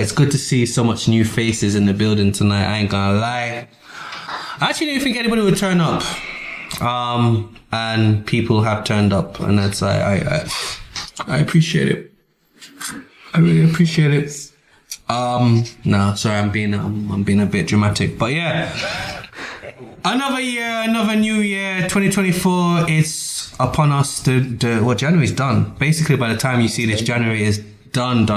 it's good to see so much new faces in the building tonight. I ain't gonna lie. I actually didn't think anybody would turn up. And people have turned up, and that's I appreciate it. I really appreciate it. No, sorry, I'm being a bit dramatic, but yeah. Another year, another new year, 2024. It's upon us. January's done. Basically, by the time you see this, January is done.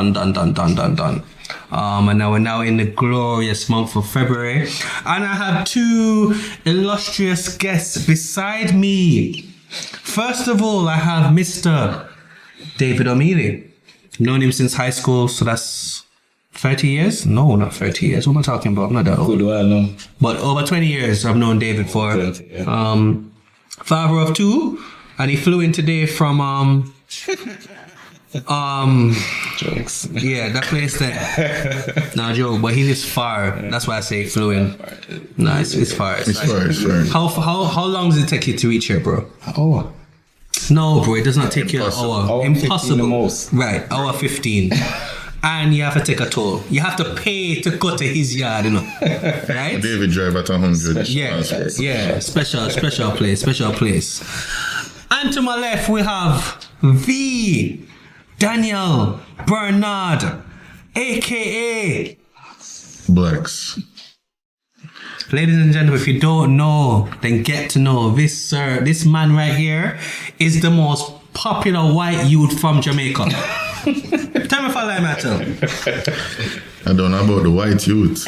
And now we're in the glorious month of February, and I have two illustrious guests beside me. First of all, I have Mr. David O'Mealy. Known him since high school, so that's 30 years? No, not 30 years. What am I talking about? I'm not that old. Good while, no. But over 20 years I've known David for. 20, yeah. Father of two, and he flew in today from Jokes. yeah, that place there. No joke, but he lives far. That's why I say he flew in. No, it's far. It's far. How long does it take you to reach here, bro? Oh. No, bro, it does not take you an hour. Impossible. The most. Right, hour 15. And you have to take a toll. You have to pay to go to his yard, you know. Right? David drive at 100. Yeah, special place. And to my left, we have V. Daniel Bernard, a.k.a. Blacks. Ladies and gentlemen, if you don't know, then get to know this sir. This man right here is the most popular white youth from Jamaica. Tell me if I lie, Mattel. I don't know about the white youth.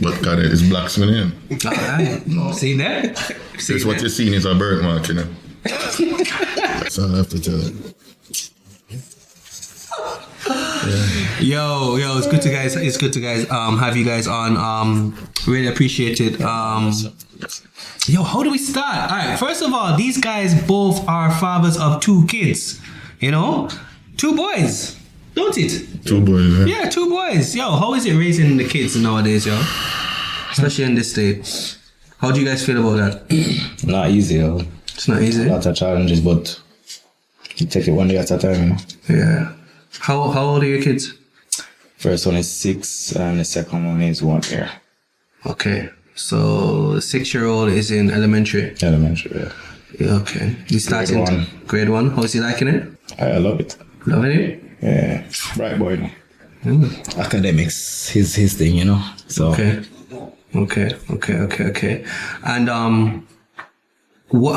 But God, it's Blacks my name. Alright. See that? That's what you're seeing is a birthmark, you know. That's all I have to tell you. Yo, it's good to have you guys on. Really appreciate it. Yo, how do we start? Alright, first of all, these guys both are fathers of two kids. You know? Two boys. Don't it? Two boys, yeah. Yeah, two boys. Yo, how is it raising the kids nowadays, yo? Especially in this state. How do you guys feel about that? Not easy, yo. It's not easy. Lots of challenges, but you take it one day at a time, you know. Yeah. How old are your kids? First one is 6 and the second one is 1 year. Okay. So the 6-year-old is in elementary. Elementary, yeah. Yeah, okay. You started grade 1. How's he liking it? I love it. Loving it? Yeah. Bright boy, no. Academics, his thing, you know. So Okay. And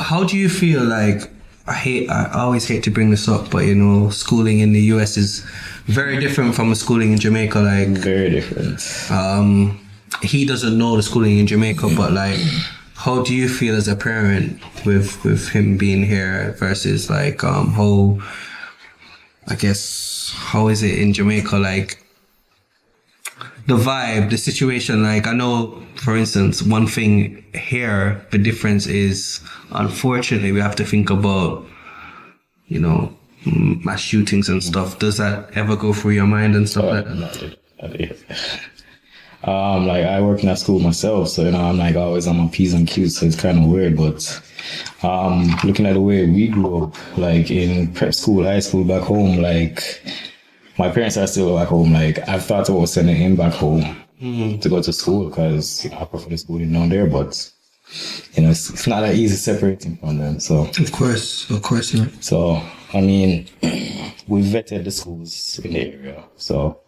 how do you feel like I always hate to bring this up, but you know, schooling in the US is very different from schooling in Jamaica. Like very different. He doesn't know the schooling in Jamaica, but like, how do you feel as a parent with him being here versus like how is it in Jamaica? Like the vibe, the situation. Like I know, for instance, one thing here, the difference is, unfortunately, we have to think about, you know, mass shootings and stuff. Does that ever go through your mind and stuff like that? I did. Like I work in a school myself, so you know I'm like always on my P's and Q's, so it's kind of weird. But looking at the way we grew up, like in prep school, high school, back home, like my parents are still back home. Like I've thought about sending him back home to go to school because you know, I prefer the schooling down there, but you know it's not that easy separating from them. So of course, yeah. So I mean, we vetted the schools in the area, so.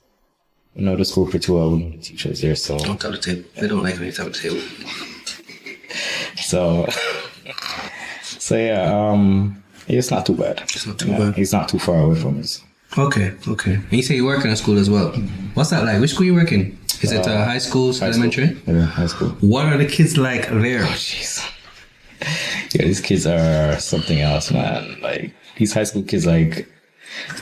We know the school pretty well, we know the teachers there, so... Don't tell the table. They don't like me to tell the table. So yeah, it's not too bad. It's not too bad. He's not too far away from us. Okay. And you say you work in a school as well. What's that like? Which school you work in? Is it high school, elementary? Yeah, high school. What are the kids like there? Oh, jeez. Yeah, these kids are something else, man. Like, these high school kids, like...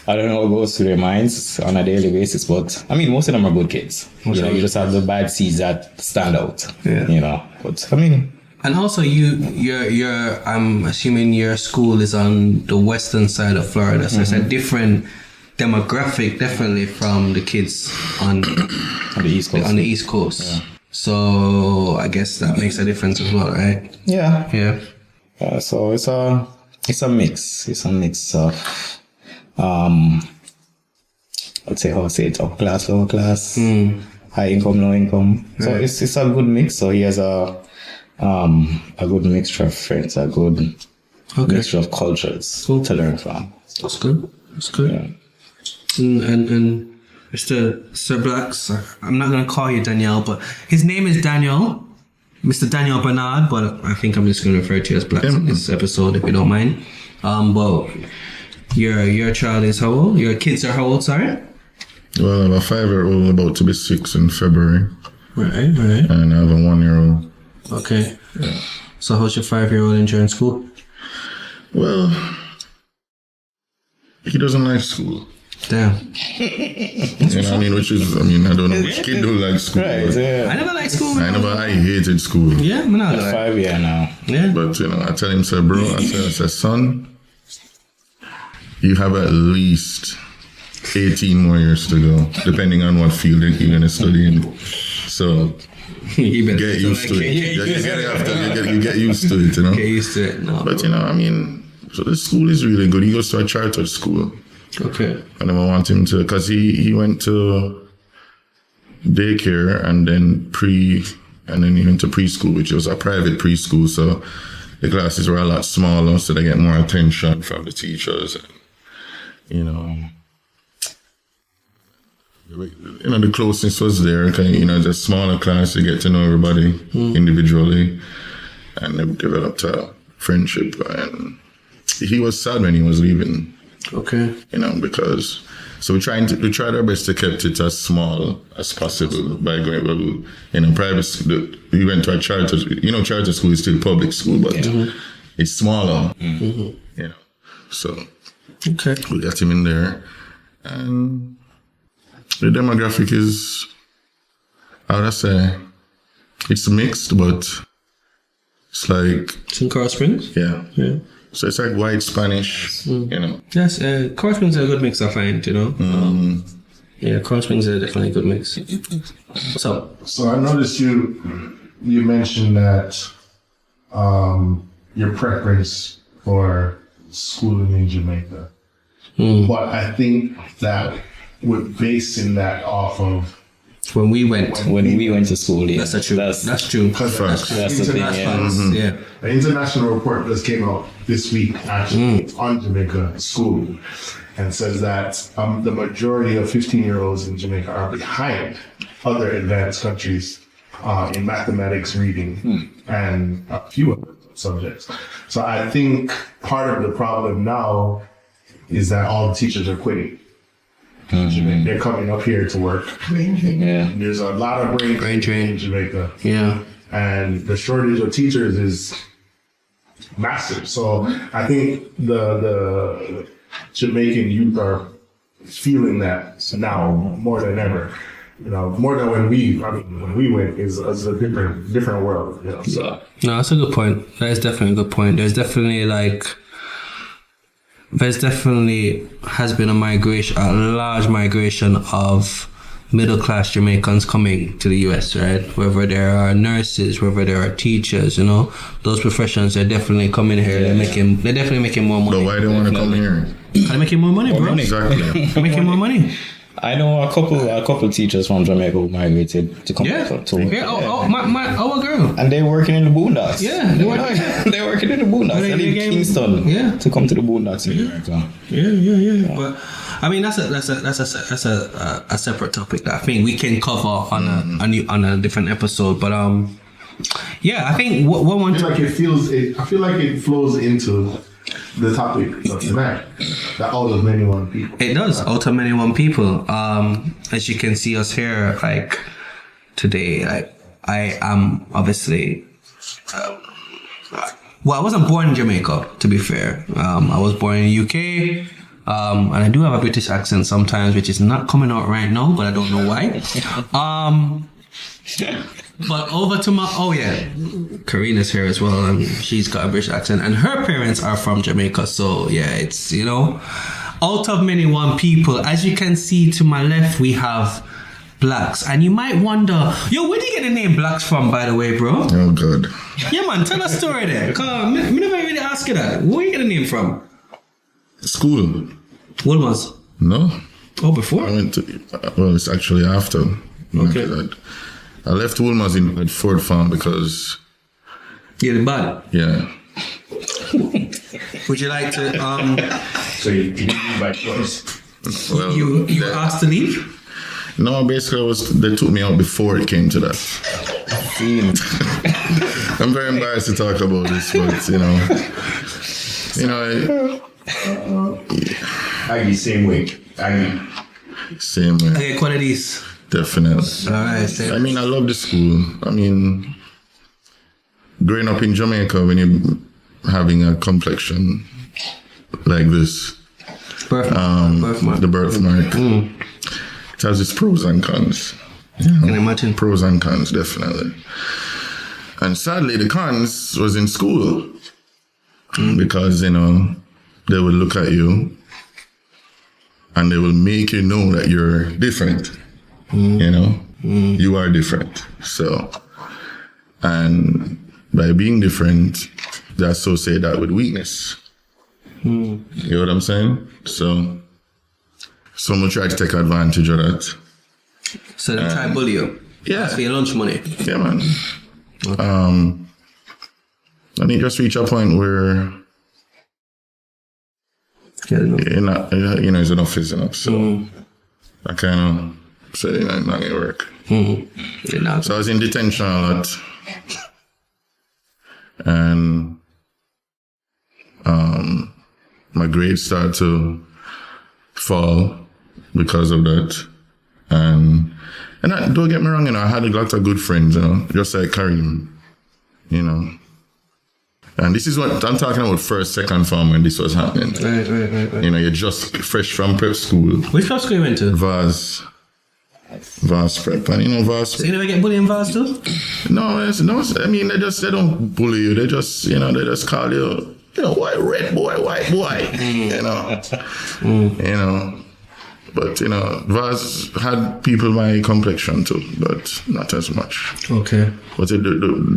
I don't know what goes through their minds on a daily basis, but I mean, most of them are good kids. You know, you just have the bad seeds that stand out. Yeah. You know, but I mean. And also, I'm assuming your school is on the western side of Florida, so it's a different demographic, definitely from the kids on the East Coast. On the East Coast. Yeah. So I guess that makes a difference as well, right? Yeah. Yeah. So it's a mix. It's a mix of. I'd say how I say it, upper class, lower class, high income, low income. So it's a good mix. So he has a good mixture of friends, a good mixture of cultures to learn from. That's good. That's good. Yeah. And Mr. Sir Blacks, I'm not gonna call you Danielle, but his name is Daniel, Mr. Daniel Bernard, but I think I'm just gonna refer to you as Blacks in this episode, if you don't mind. Well, your child is how old? Your kids are how old? Sorry. Well, I have a 5-year-old about to be 6 in February. Right. And I have a 1-year-old. Okay. Yeah. So how's your 5-year-old enjoying school? Well, he doesn't like school. Damn. You know what I mean? I don't know which kid don't like school. Right, yeah. I never liked school. I hated school. Yeah, I'm not. 5 years now. Yeah. But, I tell him, say, bro, I said, son, you have at least 18 more years to go, depending on what field you're going to study in. So, You better get used to it. You get used to it, Get used to it. No, But, so the school is really good. He goes to a chartered school. Okay. And then I want him to, because he went to daycare and then he went to preschool, which was a private preschool. So the classes were a lot smaller, so they get more attention from the teachers. And, the closeness was there. The smaller class, you get to know everybody individually, and they developed a friendship. And he was sad when he was leaving. Okay. Because we tried our best to keep it as small as possible by going private school. We went to a charter. Charter school is still public school, but it's smaller. So okay, we got him in there, and the demographic is, how would I say, it's mixed, but it's like it's in Coral Springs. Yeah. So it's like white Spanish, Yes, Coral Springs is a good mix, I find, Coral Springs is definitely a good mix. What's up? So I noticed you mentioned that your preference for schooling in Jamaica. But I think that we're basing that off of when we went to school. Yeah. That's true. That's true. Because That's the thing. Yeah. An international report just came out this week actually on Jamaica school, and says that the majority of 15-year-olds in Jamaica are behind other advanced countries in mathematics, reading, and a few other subjects. So I think part of the problem now is that all the teachers are quitting. They're coming up here to work. Yeah. There's a lot of brain drain in Jamaica. Yeah. And the shortage of teachers is massive. So I think the Jamaican youth are feeling that now more than ever. More than when we went is a different world. So. No, that's a good point. That is definitely a good point. There's definitely has been a large migration of middle class Jamaicans coming to the US, right? Whether there are nurses, whether there are teachers, those professions, they're definitely coming here. They're definitely making more money. But why they want to come here? They're making more money, bro. Exactly. They're making more money. I know a couple teachers from Jamaica who migrated to come to work. Yeah. Our girl. And they're working in the boondocks. Yeah, they're working in the boondocks. They leave Kingston. Yeah. To come to the boondocks in America. Yeah. But I mean, that's a separate topic that I think we can cover on a different episode. But I think one. I feel like it flows into the topic of tonight. That out of many one people. It does, out of many one people. As you can see us here, today, I am obviously. I wasn't born in Jamaica, to be fair. I was born in the UK. And I do have a British accent sometimes, which is not coming out right now, but I don't know why. But over to Karina's here as well, and she's got a British accent, and her parents are from Jamaica, so it's out of many one people. As you can see to my left, we have Blacks, and you might wonder, where do you get the name Blacks from, by the way, bro? Oh God. Yeah, man, tell a story there. Cause me never really ask you that. Where you get the name from? School. What was? No. Oh, before? I went to, well, it's actually after. Okay. I left Woolmer's at Ford Farm because, Yeah, the bad. yeah. Would you like to, So you leave by choice. Well, you were asked to leave? no, basically, they took me out before it came to that. I'm very embarrassed to talk about this, but Aggie, same way. Aggie. same way, I get one of these. definitely. Alright. I mean, I love the school. I mean, growing up in Jamaica, when you're having a complexion like this, Birthmark. the birthmark, it has its pros and cons. Can I imagine? Pros and cons, definitely. And sadly, the cons was in school because, they will look at you and they will make you know that you're different. You are different. So, and by being different, they associate that with weakness. You know what I'm saying? So, someone tried to take advantage of that. So they try to bully you? Yeah. Ask for your lunch money? Yeah, man. And it just reached a point where it's enough is enough. So I kind of said, it's not gonna work. So I was in detention a lot, and my grades started to fall because of that. And don't get me wrong, I had a lot of good friends, just like Kareem, And this is what I'm talking about, first, second form when this was happening. Right. You're just fresh from prep school. Which prep school you went to? Vaz prep. And Vaz. So you never get bullied in Vaz too? No, I mean, they don't bully you. They just, they just call you, white boy. But, Vaz had people my complexion too, but not as much. Okay. But the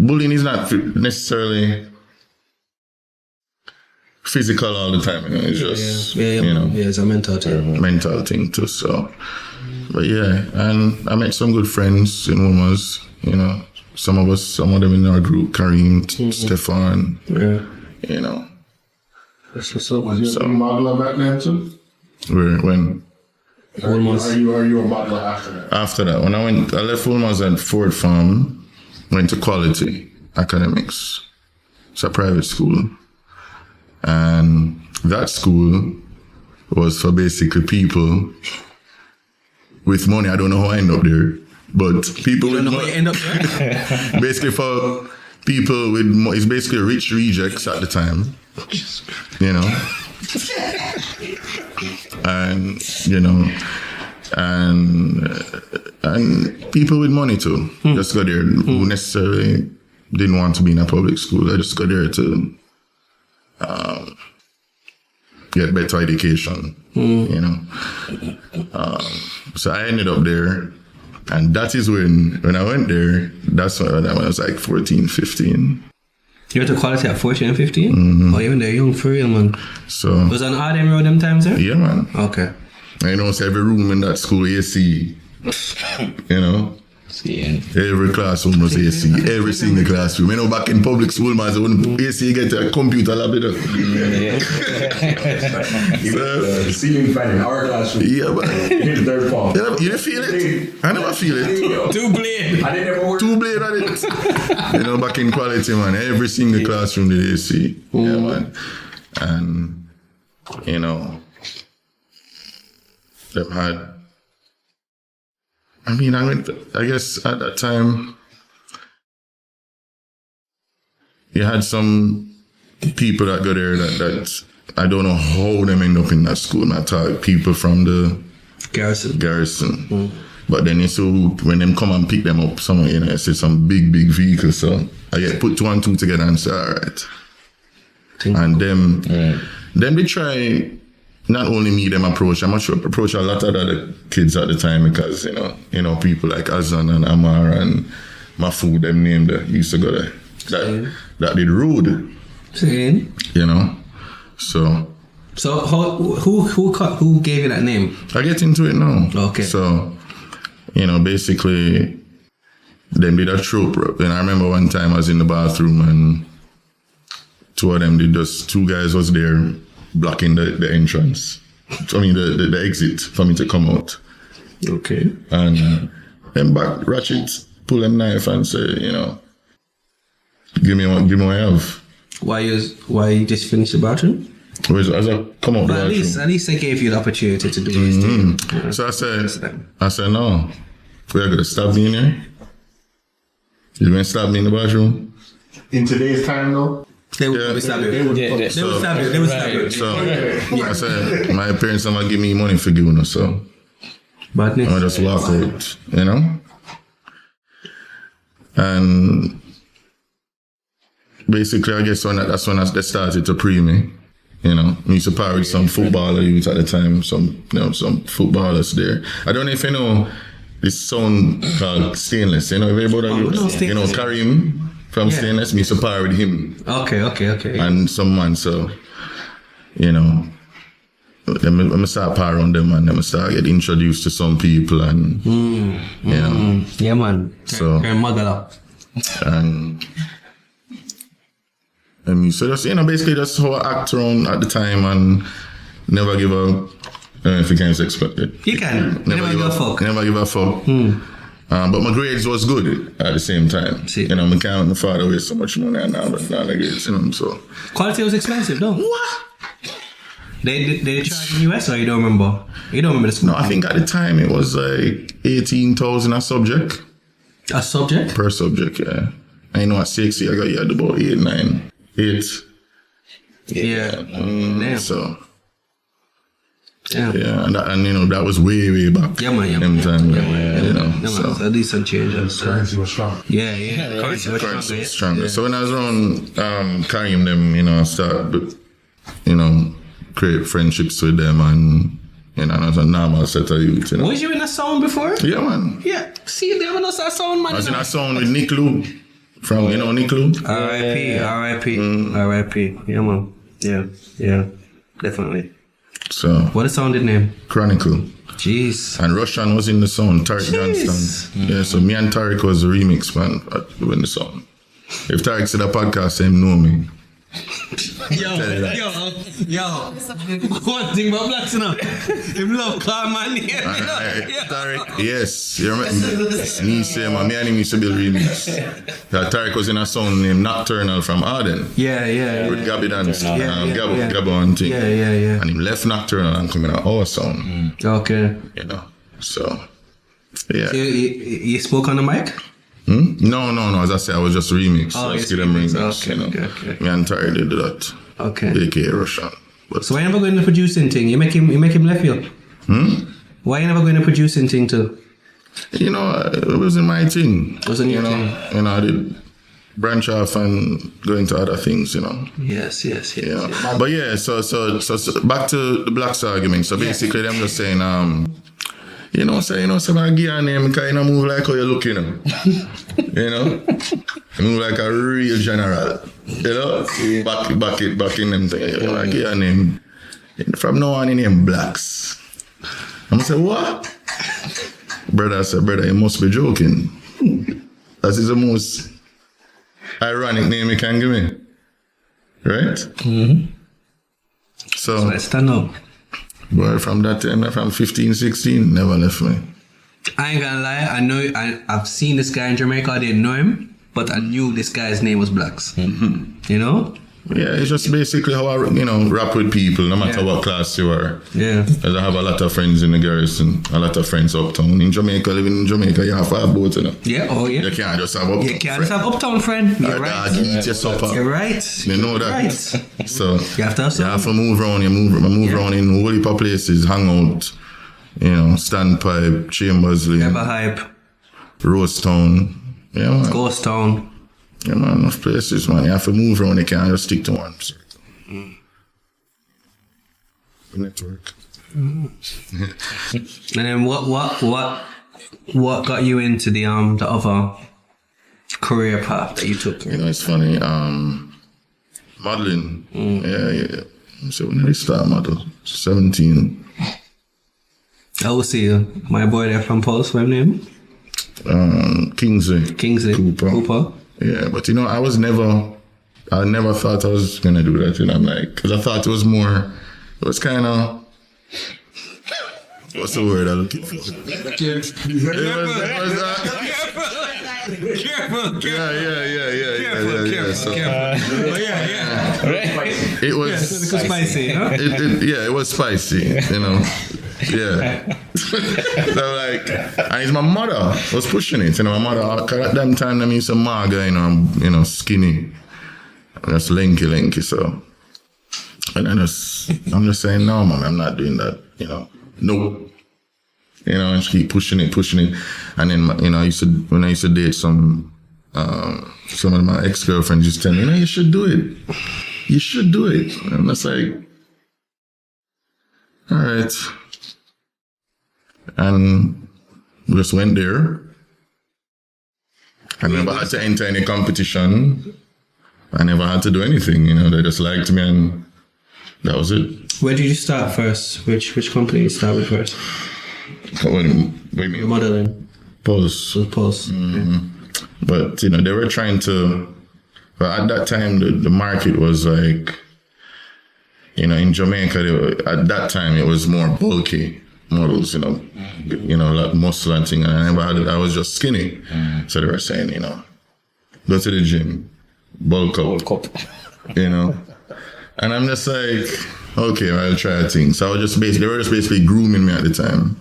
bullying is not necessarily physical all the time, it's just, it's a mental thing. mental thing too, so. But yeah, and I met some good friends in Womas, some of them in our group, Kareem, Stefan, That's what's up. Was you a modeler back then too? When? Are you a modeler after that? After that, when I left Womas at Ford Farm, went to Quality Academics. It's a private school. And that school was for basically people with money. I don't know how I ended up there, but people with money. End up there? Basically for people with money. It's basically rich rejects at the time, and people with money too. Just go there who necessarily didn't want to be in a public school. I just go there to get better education, So I ended up there, and that is when I went there, that's when I was like 14, 15. You went to Quality at 14 and 15? Oh, you went there young for real, man. So Was it on Arden Road them times, yeah, man. Okay. So every room in that school AC, Every classroom was AC. Every single classroom. Back in public school, man, so when AC get a computer lab, The ceiling fan in our classroom. yeah, but In the third form. you didn't feel it? I never feel it. Two blade. I didn't ever work. Two blade at it. Back in Quality, man, every single classroom did AC. Yeah, man. And, them had, I guess at that time, you had some people that go there that I don't know how them end up in that school. I thought people from the Garrison. But then you see when them come and pick them up, I see some big vehicles. So I get put 2 and 2 together and say, all right. And them they try. Not only me, them approach. I'm sure approach a lot of other kids at the time because people like Azan and Amar and Mafu, them name that used to go there. That did rude. Same. So So who gave you that name? I get into it now. Okay. So, basically, them did a trope. And I remember one time I was in the bathroom and two of them two guys was there blocking the entrance. I mean, the exit for me to come out. Okay. And then back Ratchet pull a knife and say, give me what I have. Why you just finished the bathroom? As I come out the But bathroom. at least they gave you the opportunity to do this thing. Yeah. So I said, no. We're going to stab me in here. You going to stab me in the bathroom? In today's time, though, They would stab you. They would stab you. They would stab you. So I said, my parents are going to give me money for giving us, so Badness. I just walk out, And basically, I guess that's when they started to pre me. I used to party with some footballer youth at the time, some footballers there. I don't know if you know this song called Stainless. Everybody, Karim from Stainless, me used to party with him. Okay. And some man, so, I start party around them and then I start get introduced to some people and, Yeah, man. So- Mother up. and so just basically that's how I act around at the time and never give a I don't know if you can expect it. You can. Never give a fuck. Never give a fuck. But my grades was good at the same time. See. My count my father waste so much money and all the grades, so. Quality was expensive, though. What? They charge in US or you don't remember? You don't remember the school? No, I think at the time it was like 18,000 a subject. A subject? Per subject, yeah. I know at 60 I got you at about 8, 9, 8. Yeah. Damn. So. Yeah. Yeah, and that was way back. Yeah, man. Them time, So a decent change. currency was strong. Yeah. Currency was Currency strong, was stronger. So when I was around Karim, them, I started, create friendships with them and, I was a normal set of youth, Was you in a sound before? Yeah, man. Yeah. See, they have us a sound, man. I was in a sound with Nick Lou from, Nick Lou. R.I.P. Yeah, man. Yeah. Definitely. So, What is the sounded name? Chronicle. Jeez. And Russian was in the song, Tariq Jeez. Johnston. Yeah, so me and Tariq was the remix man in the song. If Tariq see the podcast, him know me. Yo. One thing about blacks, him love call my name. Tariq, yes. You remember? Me say, man, me and him used to build remix. Tariq was in a song named Nocturnal from Arden. Yeah. With Gabby Dance. Yeah. Gabbo and thing. Yeah. And him left Nocturnal and come in our song. Okay. So, yeah. You spoke on the mic? No. As I said, I was just remix. Oh, Just it's give them remix. remix, Okay. Me and Tariq did that. Okay. AKA Russian. But So why you never going to producing thing? You make him left you? Why you never going to producing thing too? it wasn't my thing. Wasn't your thing? I did branch off and go into other things, Yes. Yeah. But yeah, so back to the blacks argument. So basically, them just saying, so I give you a name because you move like how you look, You move like a real general, Back in them thing. I give you a name. From now on, you name blacks. I'm say, what? Brother, I said, you must be joking. That is the most ironic name you can give me. Right? Mm-hmm. So Let's stand up. Boy, from that time, from 15, 16, never left me. I ain't gonna lie, I've seen this guy in Jamaica, I didn't know him, but I knew this guy's name was Blacks. Mm-hmm. Yeah, it's just basically how I, rap with people, no matter what class you are. Yeah. As I have a lot of friends in the garrison, a lot of friends uptown. In Jamaica, living in Jamaica, you have 5 boats, Yeah, You can't just have uptown You can't just have uptown friend. You're right. Eat your supper. You're right. You know that. Right. So You have to have you have to move around. You move around in whole heap of places, hang out, Standpipe, Chambers Lane, Ever hype. Rose Town. Yeah, man. Ghost Town. Yeah, man, enough places, man. You have to move around. You can't just stick to one. Network. And then what got you into the other career path that you took? It's funny. Modeling. Yeah. So when did I start model? 17. I will see you. My boy there from Pulse, what's his name? Kingsley. Cooper. Yeah, but I never thought I was gonna do that. I'm like, because I thought it was kind of, what's the word I'm looking for? Careful. Yeah. So, it was spicy, huh? It was spicy, Yeah. So like, and it's my mother was pushing it, my mother, cause at that time, I used to maga, I'm, skinny, just lanky, so. And I'm just saying, no, mom, I'm not doing that, no. And she keep pushing it. And then, when I used to date some of my ex-girlfriends just tell me, you should do it. You should do it. And I'm just like, all right. And we just went there. I never had to enter any competition. I never had to do anything, they just liked me and that was it. Where did you start first? Which company you start with first? What do you mean? Modeling. Pulse. Pulse. Mm-hmm. But, they were trying to, but at that time, the market was like, in Jamaica, at that time, it was more bulky models, like muscle and thing. And I never had it, I was just skinny. So they were saying, go to the gym, bulk up. And I'm just like, okay, I'll try a thing. So they were just basically grooming me at the time,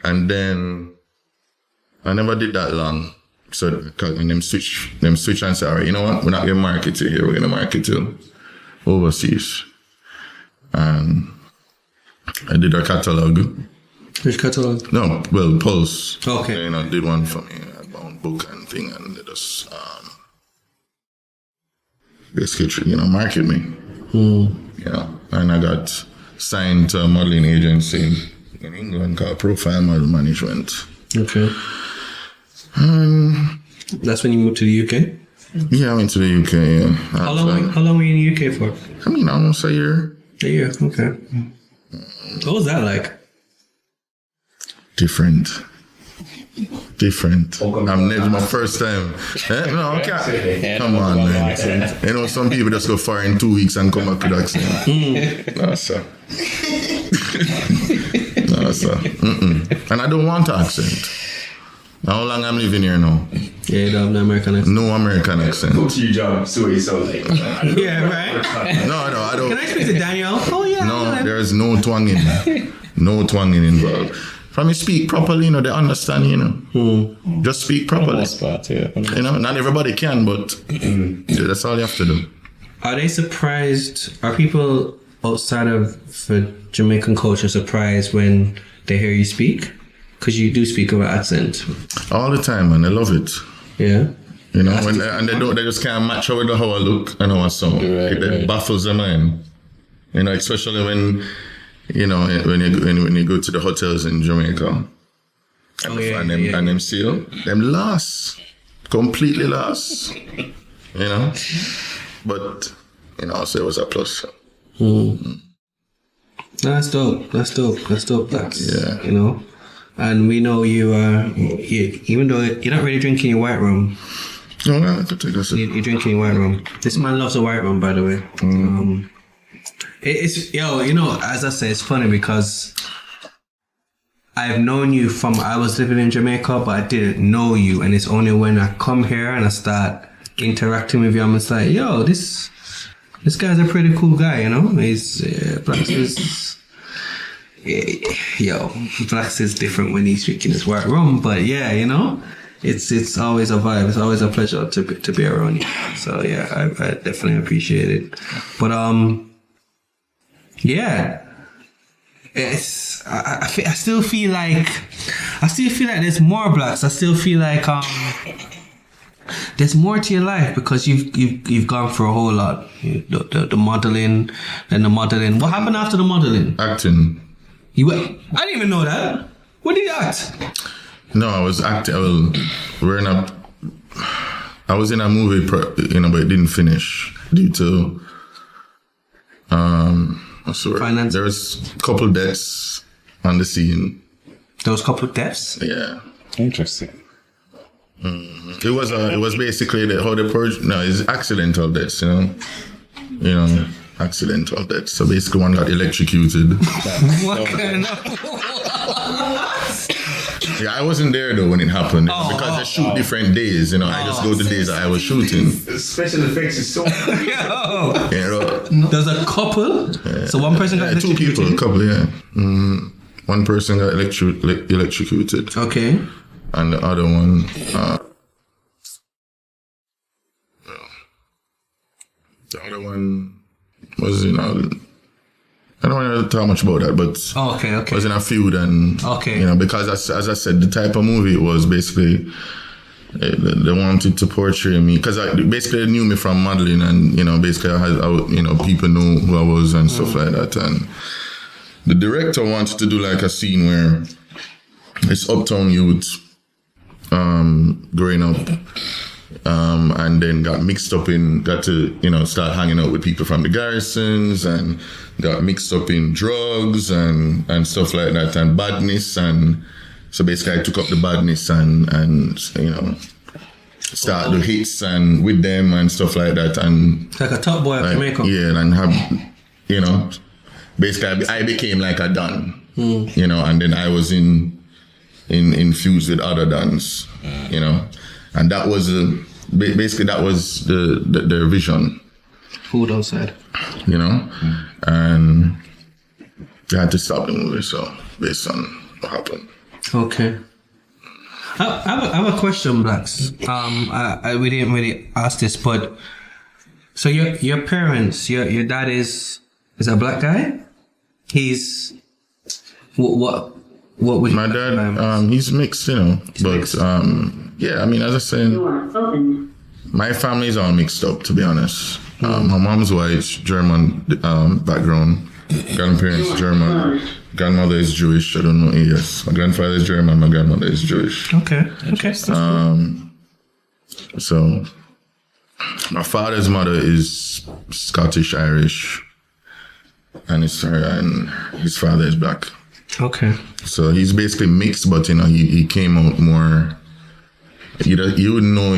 And then I never did that long. So when them switch and say, all right, you know what? We're not going to market to here. We're going to market to overseas. And I did a catalog. Which catalog? No, well, Pulse. Okay. They, did one for me. I bound book and thing, and they just basically, market me. And I got signed to a modeling agency in England called Profile Model Management. Okay. That's when you moved to the UK? Yeah, I went to the UK, yeah. How long were you in the UK for? Almost a year. A year, okay. What was that like? Different. I'm never my first time. No, okay. Come on, man. Some people just go far in 2 weeks and come back with accent. No, sir. No, sir. And I don't want accent. How long I'm living here now? Yeah, you don't have no American accent. No American accent. Go to your job, see what you sound like. Yeah, right? No, I don't. Can I speak to Daniel? Oh, yeah. No, there is no twanging. No twanging involved. From you speak properly, they understand, Just speak properly. Most part, yeah. Not everybody can, but that's all you have to do. Are they surprised? Are people outside of the Jamaican culture surprised when they hear you speak? Because you do speak with an accent. All the time, and they love it. Yeah. And they just can't match how I look and how I sound. Right, It baffles their mind. Especially when you go to the hotels in Jamaica. And them seal, them lost. Completely lost. But, so it was a plus. That's dope. That's, yeah. And we know you even though you're not really drinking your white rum. No, I have to take this. You're drinking your white rum. This man loves a white rum, by the way. It's as I say, it's funny because I've known you I was living in Jamaica, but I didn't know you, and it's only when I come here and I start interacting with you, I'm just like, yo, this guy's a pretty cool guy, He's Blacks is different when he's drinking his white rum, but yeah, it's always a vibe. It's always a pleasure to be around you. So yeah, I definitely appreciate it. But yeah, it's I still feel like there's more Blacks. I still feel like there's more to your life because you've gone through a whole lot. The modeling, then the modeling. What happened after the modeling? Acting. I didn't even know that. What did you act? No, I was acting. I was in a movie, but it didn't finish due to What's the word? Finance. There was a couple deaths on the scene. There was a couple of deaths. Yeah. Interesting. It was basically how the purge. No, it's accidental deaths. Accidental deaths. So basically, one got electrocuted. What kind of? Yeah, I wasn't there though when it happened because they shoot different days. I just go to days that I was shooting. Special effects is so. There's a couple. So one person got two electrocuted. people, a couple, yeah. One person got electrocuted, Okay. and the other one. The other one was I don't want to talk much about that, but Okay. was in a feud, and because as I said, the type of movie it was basically they wanted to portray me because basically they knew me from modeling, and basically people knew who I was and stuff like that, and the director wanted to do like a scene where it's uptown youth growing up. And then got to start hanging out with people from the garrisons, and got mixed up in drugs and stuff like that, and badness, and so basically I took up the badness and start the hits and with them and stuff like that, and It's like a top boy of Jamaica. yeah, and have basically I became like a don, and then I was infused with other dons, and that was basically that was their vision, Food outside. and they had to stop the movie. So based on what happened. Okay. I have a question, Blacks. We didn't really ask this, but so your parents, your dad is a black guy. He's what would My dad, he's mixed, but mixed. yeah, I mean, as I said, my family is all mixed up, to be honest. My mom's white, German background, grandparents German, grandmother is Jewish. I don't know. Yes, my grandfather is German, my grandmother is Jewish. Okay. So my father's mother is Scottish Irish, and his father is black. Okay. So he's basically mixed, but he came out more. You wouldn't know.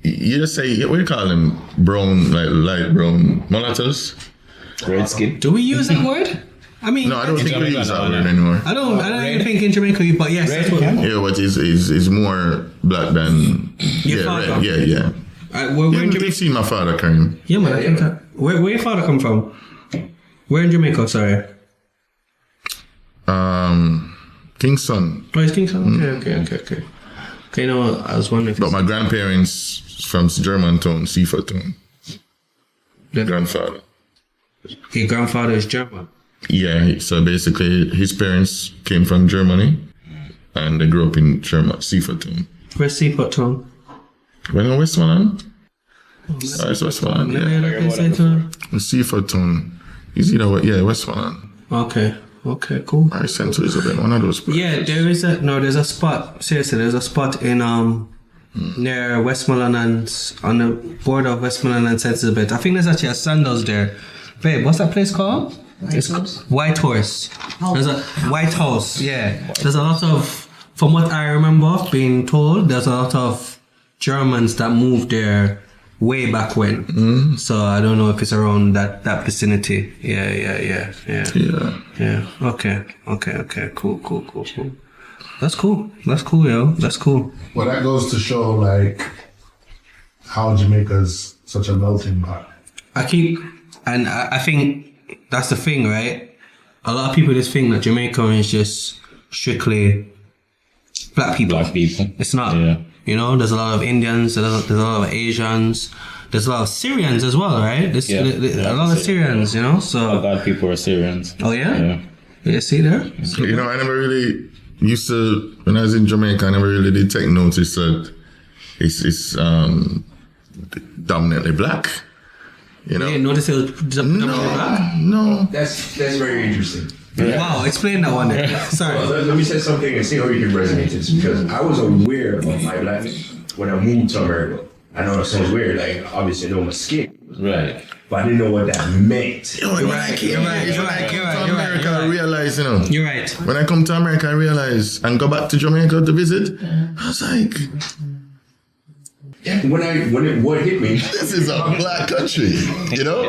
You just say, what do you call them? Brown, like light brown mulattoes. Red skin. Do we use that word? I mean, No, I don't think we Jamaica, use that no, word no. anymore. I don't even think in Jamaica, but yes, that's what. Yeah, but is more black than Your father? red. Yeah. We're in You've Jamaica. seen my father, Karim. Yeah, man. I think where your father come from? Where in Jamaica? Sorry. Kingston. Oh, it's Kingston. Okay. Okay, no, I was wondering. But my grandparents from Germantown, Seaford Town. Grandfather. Your grandfather is German. Yeah, so basically his parents came from Germany and they grew up in Seaford Town. Where's Seaport Town? When in Westmoreland? It's Westmoreland, yeah. Seaford Town. Is either way, yeah, Westmoreland. Okay, cool. Right, St. Elizabeth, one of those places. Yeah, there's a spot. Seriously, there's a spot in near Westmoreland and on the border of Westmoreland and St. Elizabeth. I think there's actually a Sandals there. Babe, what's that place called? White Horse. There's a White House. Yeah, there's a lot of, from what I remember being told, there's a lot of Germans that moved there way back when. So I don't know if it's around that vicinity. Yeah. Okay. Cool. That's cool, yo. That's cool. Well, that goes to show like how Jamaica's such a melting pot. I think that's the thing, right? A lot of people just think that Jamaica is just strictly black people. It's not. Yeah. There's a lot of Indians, there's a lot of Asians, there's a lot of Syrians as well, right? There's a lot of Syrians, A so. lot of people are Syrians. Oh, yeah? Yeah. Yeah, see there? I never really used to, when I was in Jamaica, I never really did take notice that it's dominantly black. You didn't notice it was black? No. That's very interesting. Wow, explain that one then. Sorry. Well, let me say something and see how you can resonate this, because I was aware of my blackness when I moved to America. I know that sounds weird, like obviously I know my skin. Right. but I didn't know what that meant. You're right. I realized, you know. You're right. When I come to America, I realized, and go back to Jamaica to visit, I was like, What hit me? this is a black country, you know?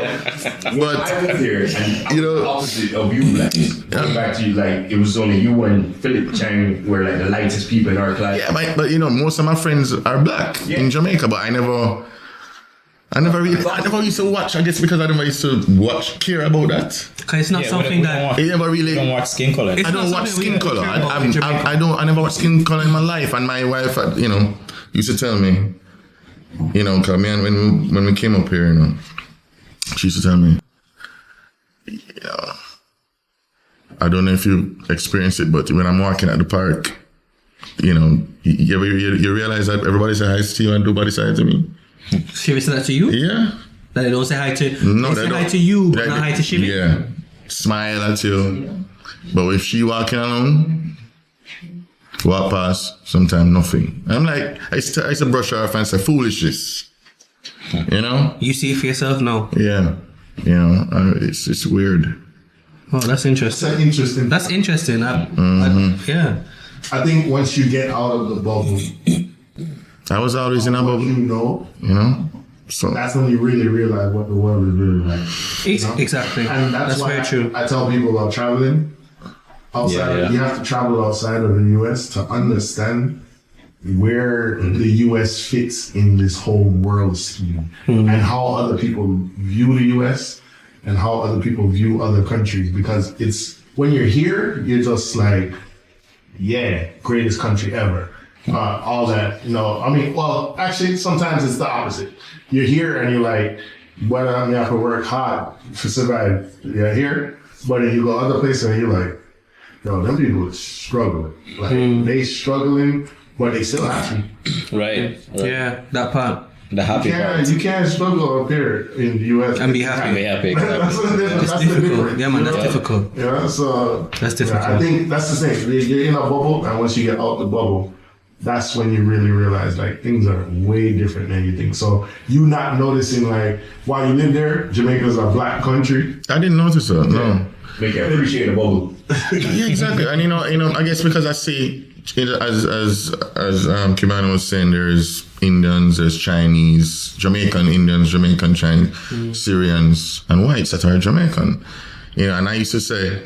But I went there, and you know, opposite of you, like going back to you, like it was only you and Philip Chang were like the lightest people in our class. yeah, but you know, most of my friends are black in Jamaica, but I never used to watch. I guess because I never used to care about that. Because it's not something that... It never really. You don't watch skin color. It's I don't not watch something skin we color. care about in Jamaica. I never watched skin color in my life, and my wife, you know, used to tell me, you know, cause man, when we came up here, you know, she used to tell me, yeah, I don't know if you experience it, but when I'm walking at the park, you know, you realize that everybody say hi to you and nobody say hi to me. Shivy said that to you? Yeah. That they don't say hi to... No, they say hi to you, but not hi to Shivy? Yeah. Smile at you. But if she walking alone, walk past, sometimes nothing. I'm like, I used to brush her off and say, foolishness. You know? You see it for yourself? No. Yeah. You know, it's weird. Oh, that's interesting. That's interesting. That's interesting. Yeah. I think once you get out of the bubble, I was always in a bubble, you know, so that's when you really realize what the world is really like. You know? Exactly. And that's why very true. I tell people about traveling outside. Yeah. You have to travel outside of the US to understand where the US fits in this whole world scheme and how other people view the US and how other people view other countries. Because it's when you're here, you're just like, yeah, greatest country ever. All that, you know, I mean, well, actually, sometimes it's the opposite. You're here and you're like, well, I mean, I have to work hard to survive. You're here, but then you go other places and you're like, yo, them people are struggling. Like, they struggling, but they still happy. Right. Yeah, that part. The happy part. You can't struggle up here in the US. And be happy. Be happy. That's It's the difficult. difference. Yeah, man, that's difficult. Yeah, so That's difficult. I think that's the thing. You're in a bubble, and once you get out the bubble, that's when you really realize like things are way different than you think. So you not noticing like while you live there, Jamaica's a black country. I didn't notice that. No. Make you appreciate the bubble. Yeah, exactly. And you know, I guess because I see, as Kibana was saying, there's Indians, there's Chinese, Jamaican Indians, Jamaican Chinese, Syrians, and whites that are Jamaican. You know, and I used to say,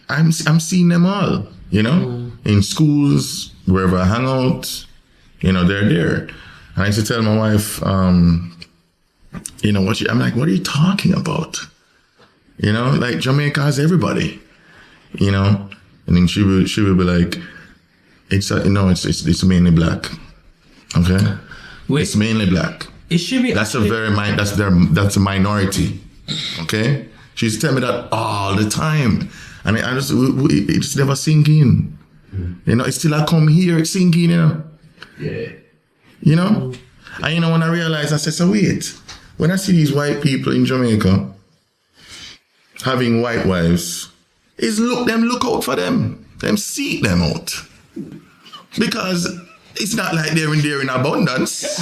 I'm seeing them all. You know, in schools, wherever I hang out, you know, they're there. And I used to tell my wife, you know, I'm like, what are you talking about? You know, like Jamaica has everybody, you know? And then she would be like, it's mainly black. Okay? Wait, It's mainly black. it should be... That's a minority. Okay? She used to tell me that all the time. And it just never sink in. You know, it's still I come here, it's sinking, you know. Yeah. You know? And you know, when I realized, I said, so wait, when I see these white people in Jamaica having white wives, look out for them. Them seek them out. Because it's not like they're in abundance.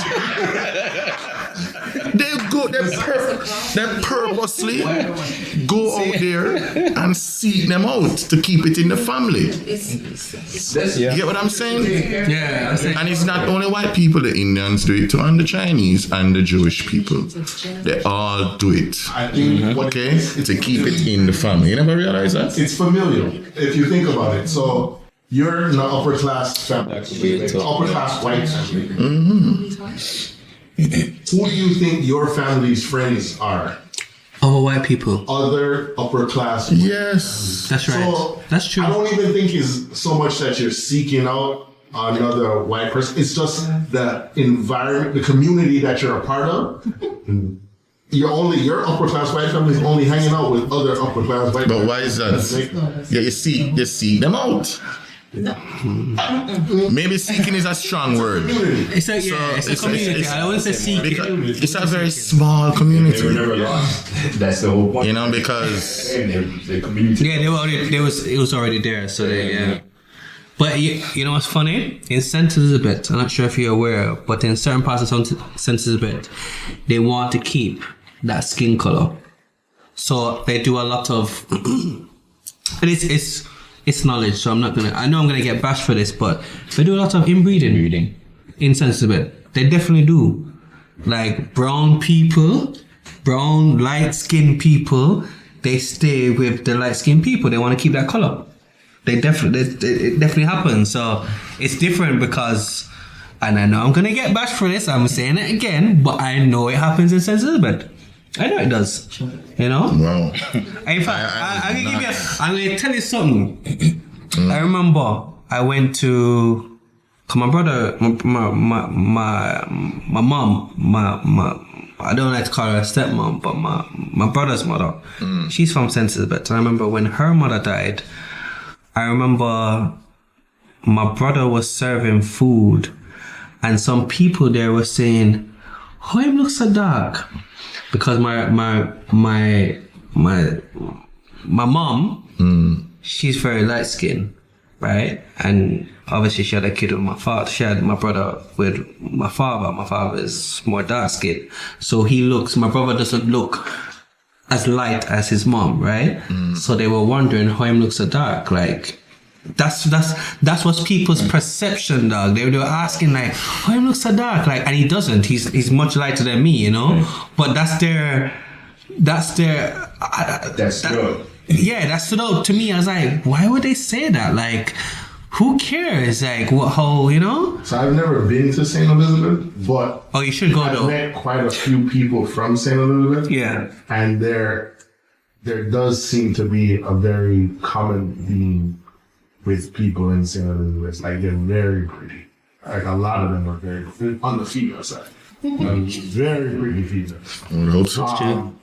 They purposely go out there and seek them out to keep it in the family. You get what I'm saying? Yeah, I think... And it's not only white people, the Indians do it too, and the Chinese and the Jewish people. They all do it. I think Okay? To keep it in the family. You never realize that? it's familial if you think about it. So you're an upper class family, upper class white family. Who do you think your family's friends are? Oh, white people. Other upper class. Yes. That's right. So That's true. I don't even think it's so much that you're seeking out another white person. It's just the environment, the community that you're a part of. Your upper class white family is only hanging out with other upper class white. But why is that? Yeah, you seek them out. Maybe seeking is a strong word. It's a community. I always say seek. Because it's a very small community. They were never lost. That's the whole point. You know, because The community. Yeah, it was already there. So yeah. But you know what's funny? In St. Elizabeth, I'm not sure if you're aware, but in certain parts of St. Elizabeth, they want to keep that skin color. So they do a lot of, and it's knowledge. So I know I'm gonna get bashed for this, but they do a lot of inbreeding in Sensible. They definitely do. Like brown light skinned people, they stay with the light skinned people. They want to keep that color. It definitely happens. So it's different because, and I know I'm gonna get bashed for this. I'm saying it again, but I know it happens in St. Elizabeth. I know it does. You know. Wow. In fact, I'm gonna tell you something. I remember I went to. My brother, my mom, I don't like to call her a stepmom, but my brother's mother, she's from St. Elizabeth. And I remember when her mother died, I remember my brother was serving food, and some people there were saying, "Oh, him looks so dark," because my mom, she's very light skinned, right? And obviously she had a kid with my father. She had my brother with my father. My father is more dark skinned. So my brother doesn't look as light as his mom, right? So they were wondering how him looks so dark. Like, that's what's people's perception, dog. They were asking like, how him looks so dark? Like, and he doesn't. He's much lighter than me, you know? But that's good. Yeah, that stood out to me. I was like, why would they say that? Like, who cares? Like, how, you know? So I've never been to St. Elizabeth, but Oh, you should go I've though. met quite a few people from St. Elizabeth. Yeah. And there does seem to be a very common theme with people in St. Elizabeth. Like, they're very pretty. Like, a lot of them are very pretty on the female side. Very pretty females. I would hope so.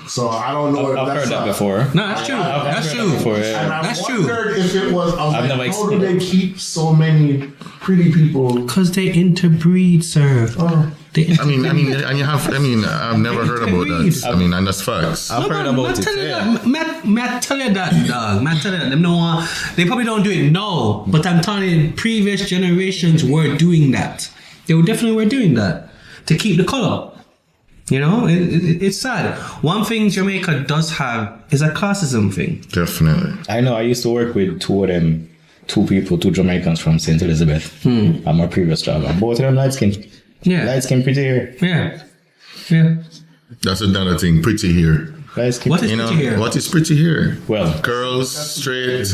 So I don't know if I've that's heard that before. No, that's true. That's true. Before, yeah. And I That's true. wondered if it was, I've never how do they keep so many pretty people? Because they interbreed, sir. Oh. They I mean, and I've never heard about that. I mean, and that's facts. I've heard about it. Yeah. Matt, tell you that, dog. Matt, tell you that. They probably don't do it now, but I'm telling you, previous generations were doing that. They definitely were doing that to keep the color. You know, it's sad. One thing Jamaica does have is a classism thing. Definitely. I know. I used to work with two Jamaicans from St. Elizabeth at my previous job. And both of them light skin. Yeah. Light skin, pretty hair. Yeah. That's another thing. Pretty hair. Light skin. What is pretty hair? What is pretty hair? Well, Curls, straight.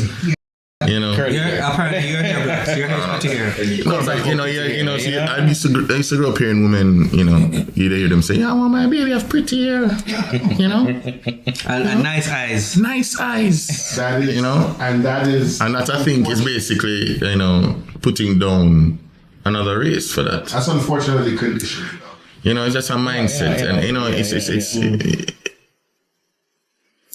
You know. curly You're, hair. apparently you're here, Black. Your hair's pretty hair. No, like, see, I used to grow up hearing women, you'd hear them say, "Yeah, I want my baby have pretty hair," And nice eyes. nice eyes. That is, and that I think is basically, putting down another race for that. that's unfortunately conditioned. It's just a mindset,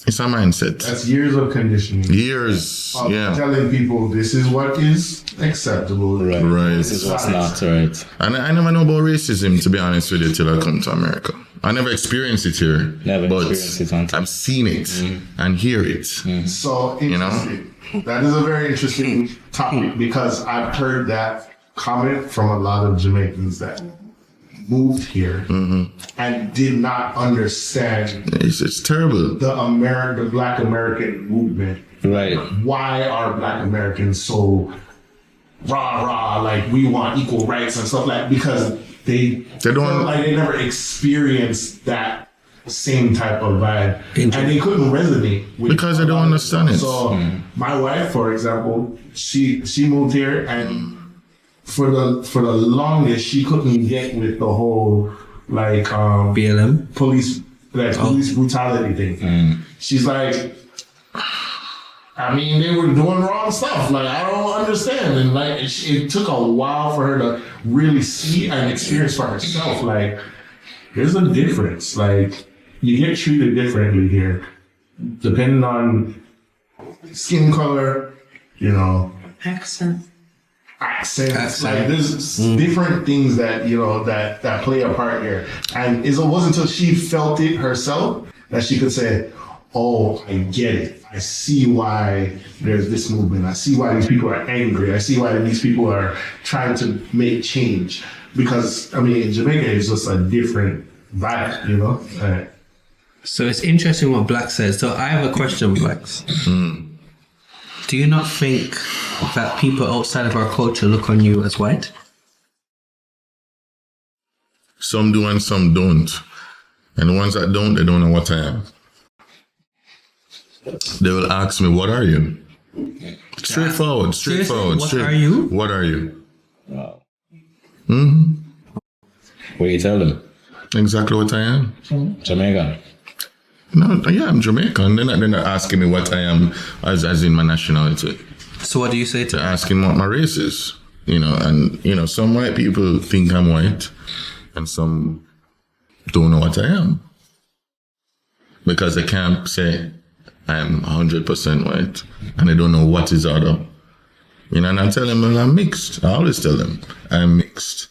it's a mindset. That's years of conditioning. Years, Of yeah. telling people this is what is acceptable. Right. This is what's not right. And I never know about racism, to be honest with you, till I come to America. I never experienced it here. Never but experienced it until- I've seen it and hear it. So interesting. That is a very interesting topic because I've heard that comment from a lot of Jamaicans that moved here and did not understand It's terrible. the Black American movement. Right. Why are Black Americans so rah, like we want equal rights and stuff like that? Because they They don't- felt like they never experienced that same type of vibe. And they couldn't resonate with Because they don't understand it. So my wife, for example, she moved here and for the longest she couldn't get with the whole BLM. police brutality thing. She's like, I mean, they were doing wrong stuff. Like, I don't understand. And like, it took a while for her to really see and experience for herself. Like, there's a difference. Like, you get treated differently here, depending on skin color, accents. Like, there's different things that that play a part here. And it wasn't until she felt it herself that she could say, "Oh, I get it. I see why there's this movement. I see why these people are angry. I see why these people are trying to make change." Because in Jamaica, it's just a different vibe, So it's interesting what Black says. So I have a question, Blacks. Do you not think that people outside of our culture look on you as white? Some do and some don't. And the ones that don't, they don't know what I am. They will ask me, what are you? Straightforward. What are you? What are you? Wow. What do you tell them? Exactly what I am. Jamaica. No, yeah, I'm Jamaican. They're not asking me what I am as in my nationality. So what do you say to They're asking what my race is. And some white people think I'm white and some don't know what I am. Because they can't say I'm 100% white and they don't know what is other. And I tell them, well, I'm mixed. I always tell them I'm mixed.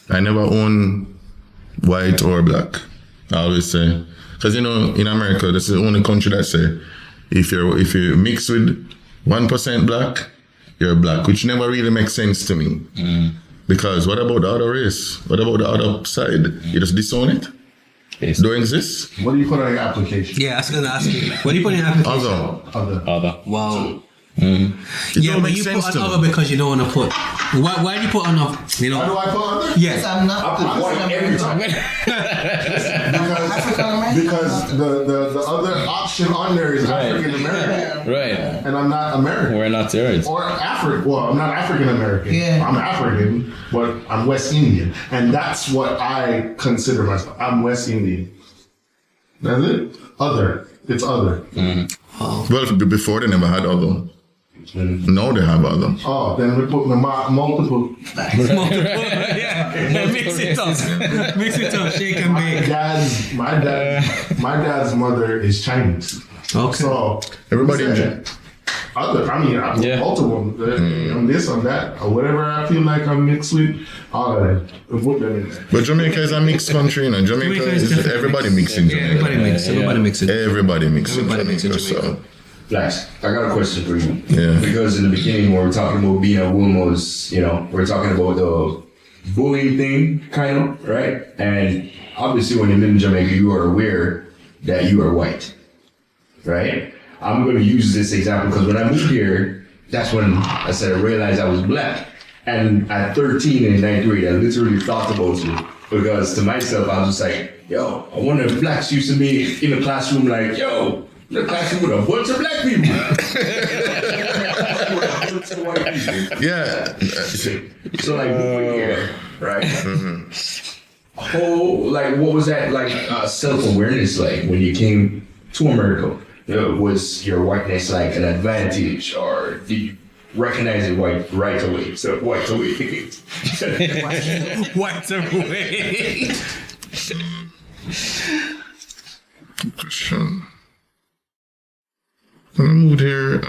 I never own white or black. I always say, because in America, this is the only country that say if you're mixed with 1% black, you're black, which never really makes sense to me. Because what about the other race? What about the other side? You just disown it? Yes. Don't exist? What do you put on your application? Yeah, I was going to ask you. What do you put in your application? Other. Wow. It Yeah, don't but make you sense put to on me. other because you don't want to put. Why do you put on other? How do I put on there? Yeah. I'm not. I put white every time. Because the other option on there is Right. African American, Right. and I'm not American. We're not yours. Or African. Well, I'm not African American. Yeah. I'm African, but I'm West Indian, and that's what I consider myself. I'm West Indian. That's it. Other. It's other. Well, before they never had other. Now they have other. Oh, then we put multiple. Yeah. Mix it up. Mix it up. Shake and bake. My dad's mother is Chinese. Okay. So Everybody in said, other. I mean, I put Yeah. multiple. I'm this, I'm that, or whatever I feel like I'm mixed with. All of that. We put them in there. But Jamaica is a mixed country, Jamaica Jamaica is is definitely everybody mixed. mixing Yeah, Jamaica. everybody mix. Everybody mix it. Everybody mixing Everybody mixing Jamaica. Jamaica. Flash, I got a question for you. Yeah. Because in the beginning, when we're talking about being a woman, we're talking about the bullying thing, kind of, right? And obviously, when you live in Jamaica, you are aware that you are white, right? I'm going to use this example because when I moved here, that's when I realized I was black. And at 13 in ninth grade, I literally thought about it because to myself, I was just like, yo, I wonder if blacks used to be in the classroom like, yo, the classroom with a bunch of black people. Yeah. So like, yeah, right? What was that like self-awareness like when you came to America? Was your whiteness like an advantage, or did you recognize it right away? So white away. White away. Question. When I moved here,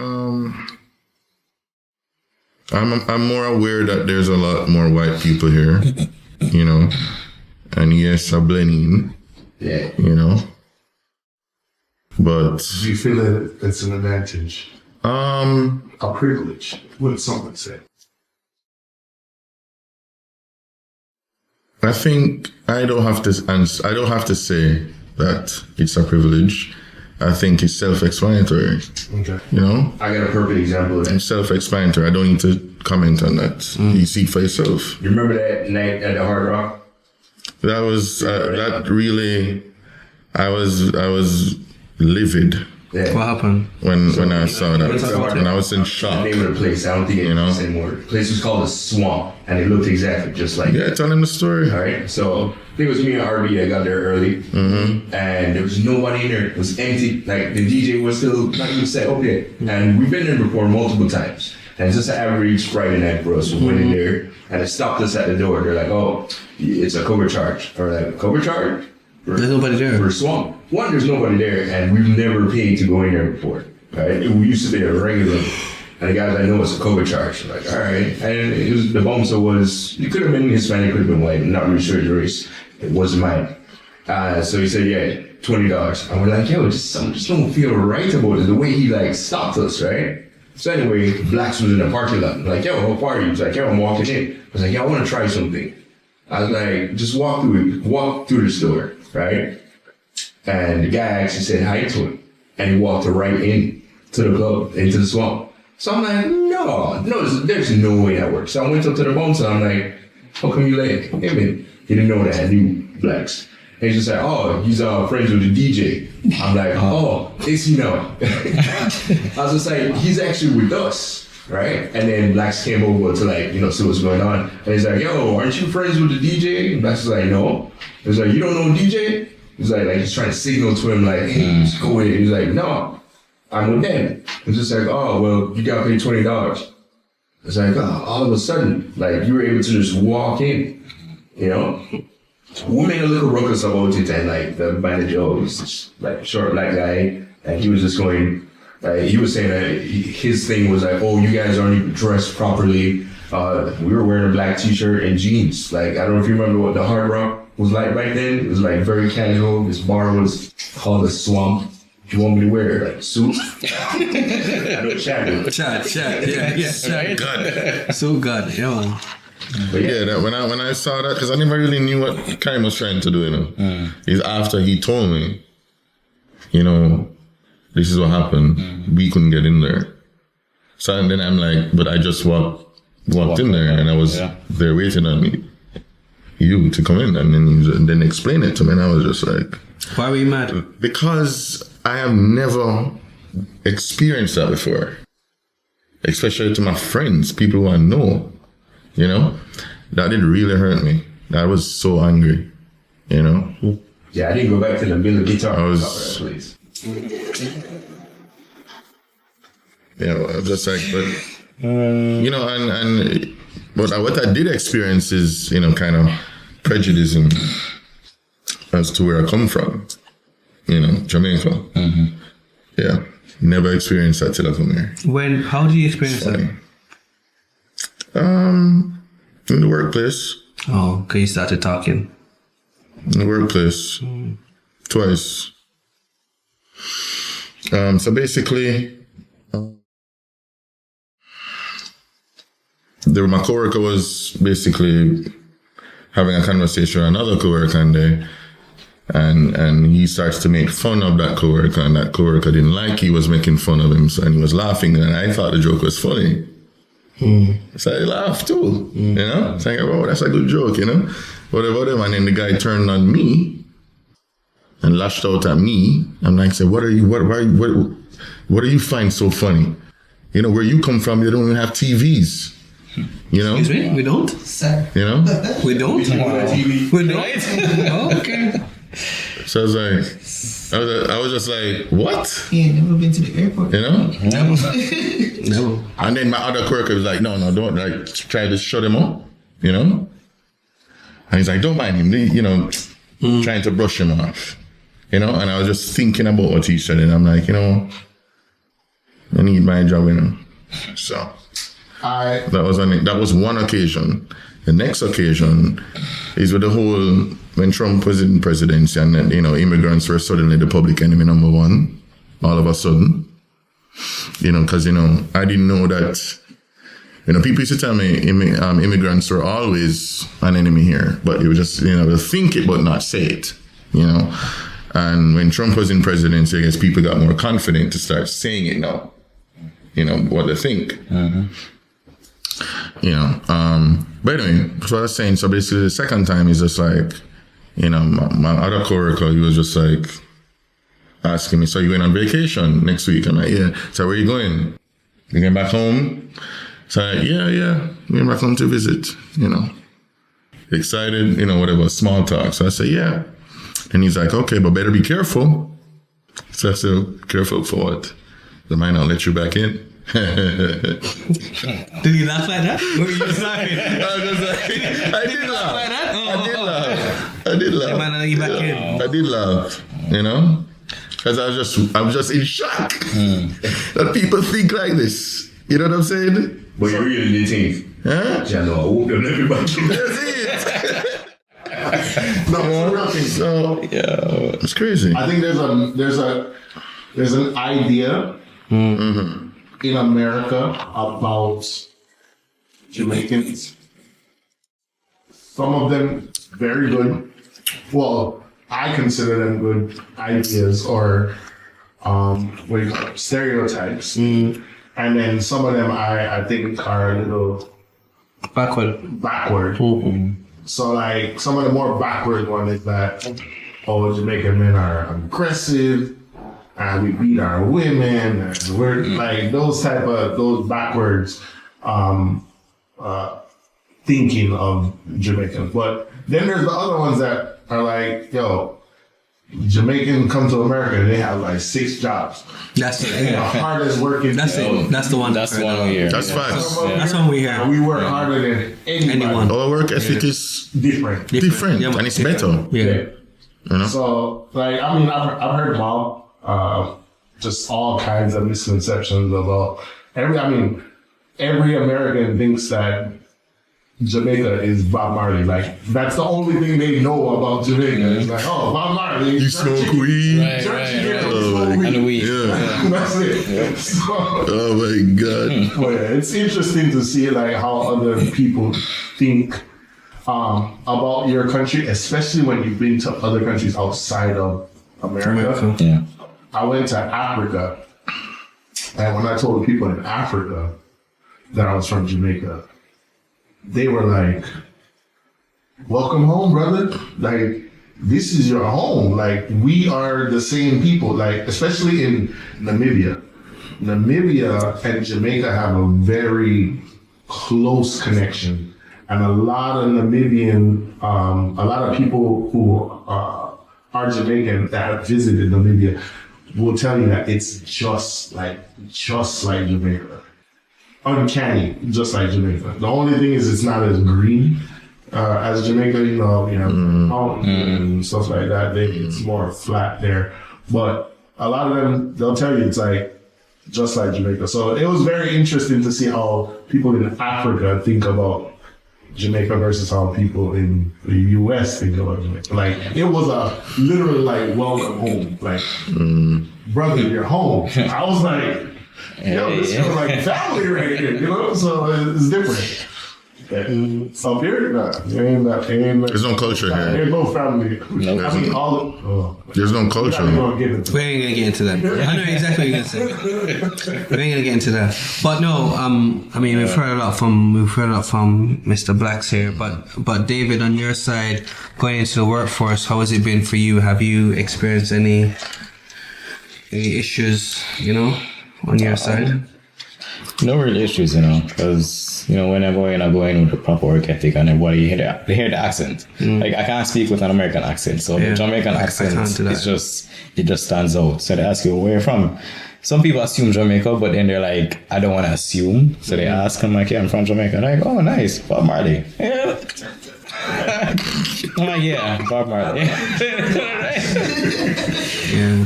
I'm more aware that there's a lot more white people here, and yes, I blend in, Yeah. but Do you feel that it's an advantage? A privilege, would someone say? I think I don't have to answer. I don't have to say that it's a privilege. I think it's self-explanatory. Okay. I got a perfect example of that. It's self-explanatory. I don't need to comment on that. You see it for yourself. You remember that night at the Hard Rock? That was that really. I was livid Yeah. What happened? when I saw that, about and I was in The shock. name of the place, I don't think it exists anymore. The place was called the Swamp, and it looked exactly just like Yeah, tell him the story. All right, so I think it was me and RB that got there early, and there was nobody in there. It was empty. Like the DJ was still not even set up yet, and we've been there before multiple times. And it's just an average Friday night for us. We went in there, and it stopped us at the door. They're like, "Oh, it's a cover charge," or like, "Cover charge." There's nobody there. For Swamp. One, there's nobody there, and we've never paid to go in there before. Right? We used to be there regularly. And the guys, I know it's a COVID charge. I'm like, all right. And it was, the bouncer was, it could have been Hispanic, could have been white. I'm not really sure his race. It wasn't mine. So he said, yeah, $20. And we're like, yo, just don't feel right about it. The way he like stopped us, right? So anyway, Blacks was in the parking lot. I'm like, yo, how far are you? He's like, yo, I'm walking in. I was like, yo, I want to try something. I was like, just walk through the store, right? And the guy actually said hi to him. And he walked right in to the club, into the swamp. So I'm like, no, there's no way that works. So I went up to the bouncer. I'm like, how come you late? Hey man, he didn't know that I knew blacks. And he's just like, oh, he's friends with the DJ. I'm like, oh, is he now? I was just like, he's actually with us, right? And then blacks came over to like, see what's going on. And he's like, yo, aren't you friends with the DJ? And blacks was like, no. He's like, you don't know DJ? He's like he's trying to signal to him like, hey, just go with it. He's like, no, I'm with them. It's just like, oh, well, you got paid $20. It's like, oh, all of a sudden, like you were able to just walk in, We made a little ruckus about it, and like the manager was just, like a short black guy, and he was just going, like he was saying that his thing was like, oh, you guys aren't even dressed properly. We were wearing a black t-shirt and jeans. Like, I don't know if you remember what the Hard Rock was like back then. It was like very casual. This bar was called the Swamp. You want me to wear like a suit? Chad, yeah. God. So good, yeah. But yeah, that when I saw that, because I never really knew what Karim was trying to do, is after he told me, this is what happened. We couldn't get in there. So then I'm like, but I just walked in there, and I was there waiting on you to come in, and then explain it to me, and I was just like, why were you mad? Because I have never experienced that before, especially to my friends, people who I know. That did really hurt me. I was so angry, Yeah, I didn't go back to the middle guitar. I was, please. I was just like, but, but what I did experience is, kind of prejudice as to where I come from, Jamaica. Mm-hmm. Yeah, never experienced that till I come here. How did you experience that? In the workplace. Oh, okay, you started talking. In the workplace. Twice. So basically, my coworker was basically having a conversation with another coworker and he starts to make fun of that coworker, and that coworker didn't like he was making fun of him, and he was laughing, and I thought the joke was funny. So I laughed too, saying, oh, that's a good joke, whatever. And then the guy turned on me and lashed out at me. I'm like, what do you find so funny? Where you come from, you don't even have TVs. Excuse me? We don't? We don't? We don't? Oh, okay. So I was just like, what? Yeah, never been to the airport. No. And then my other coworker was like, no, don't, like, try to shut him up, And he's like, don't mind him, trying to brush him off, And I was just thinking about what he said, and I'm like, I need my job, So that was one occasion. The next occasion is with the whole, when Trump was in presidency and, immigrants were suddenly the public enemy number one, all of a sudden. Because, I didn't know that, people used to tell me immigrants were always an enemy here, but it was just, they'll think it but not say it, And when Trump was in presidency, I guess people got more confident to start saying it now, what they think. Mm-hmm. But anyway, so I was saying, so basically the second time is just like, my other coworker, he was just like asking me, so you going on vacation next week? I'm like, yeah. So where are you going? You going back home? So I'm like, yeah, I'm going back home to visit, excited, whatever, small talk. So I said, yeah. And he's like, okay, but better be careful. So I said, careful for what? They might not let you back in. Did you laugh like that? What were you laughing? I did laugh. Like that? I did laugh. They might not let you back in. I did laugh, because I was just in shock that people think like this. You know what I'm saying? But you really did think, huh? I hope they'll let me back in. That's it. No, it's a real thing. So yeah, it's crazy. I think there's an idea in America about Jamaicans some of them very good. Well, I consider them good ideas or what do you call it? Stereotypes. And then some of them I think are a little backward. So like some of the more backward one is that Jamaican men are aggressive and we beat our women and we're like those backwards thinking of Jamaicans. But then there's the other ones that are like, yo, Jamaicans come to America and they have like 6 jobs. That's it. The hardest working. That's it. That's the one. That's the one we hear. That's facts. That's one we hear. We work harder than anyone. Our work ethic is Different. different Yeah, and it's better. Yeah. You know? So, like, I mean, I've heard about just all kinds of misconceptions about every American thinks that Jamaica is Bob Marley. Like, that's the only thing they know about Jamaica. It's like, oh, Bob Marley. You smoke weed. Right. And the weed. Yeah. That's it. So, Oh my God. well, yeah, it's interesting to see like how other people think about your country, especially when you've been to other countries outside of America. Yeah. I went to Africa, and when I told people in Africa that I was from Jamaica, they were like, "Welcome home, brother. Like, this is your home. Like, we are the same people. Like, especially in Namibia. Namibia and Jamaica have a very close connection. And a lot of Namibian, a lot of people who are Jamaican that have visited Namibia will tell you that it's just like Jamaica. Uncanny, just like Jamaica. The only thing is it's not as green as Jamaica, mountains and stuff like that. It's more flat there. But a lot of them, they'll tell you it's like just like Jamaica. So it was very interesting to see how people in Africa think about Jamaica versus how people in the US think about Jamaica. Like, it was a literal like welcome home. Like, brother, you're home. I was like, yo, this feels like family right here, So it's different. Up here, There's no culture here. There's no family. There's no culture. We ain't gonna get into that. I know exactly what you're gonna say. We ain't gonna get into that. But no, I mean we've heard a lot from Mr. Blacks here, but David, on your side, going into the workforce, how has it been for you? Have you experienced any issues, on your side? No real issues, because, when I go in with a proper work ethic and everybody they hear the accent. Like, I can't speak with an American accent, so the Jamaican accent, it just stands out. So they ask you, where you're from? Some people assume Jamaica, but then they're like, I don't want to assume. So they ask, I'm like, yeah, I'm from Jamaica. They're like, oh, nice, Bob Marley. Yeah. I'm like, yeah, Bob Marley.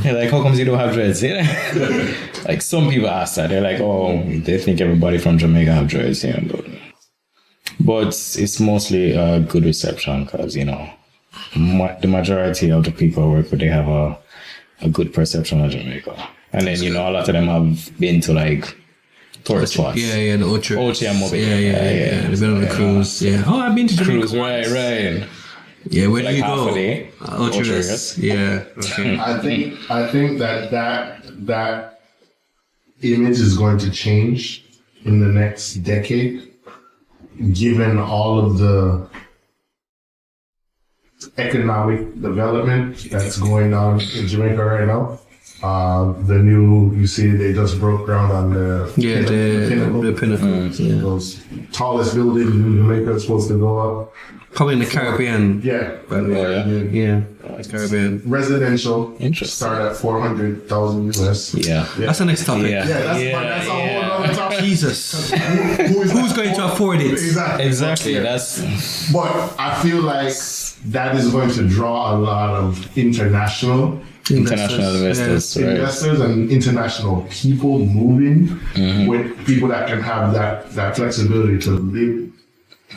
They're like, how comes you don't have dreads? Like, some people ask that. They're like, oh, they think everybody from Jamaica have dreads. But it's mostly a good reception because, the majority of the people I work with, they have a good perception of Jamaica. And then, a lot of them have been to, like, tourist spots. Yeah, the Ocho. Ocho and Moby. Yeah. They've been on the cruise. Yeah. Oh, I've been to Jamaica. Cruise, right. Yeah, where did like you half go? a day. Ocho. Yeah. Okay. I think that image is going to change in the next decade, given all of the economic development that's going on in Jamaica right now. They just broke ground on the Pinnacle. Those tallest buildings in Jamaica are supposed to go up. Probably in the Caribbean. Yeah. Yeah. Caribbean. Residential. Interesting. Start at 400,000 US. Yeah. That's the next topic. Yeah. That's a whole other topic. Jesus. Who's going to afford it? Exactly. But I feel like that is going to draw a lot of international investors, right? Investors and international people moving with people that can have that flexibility to live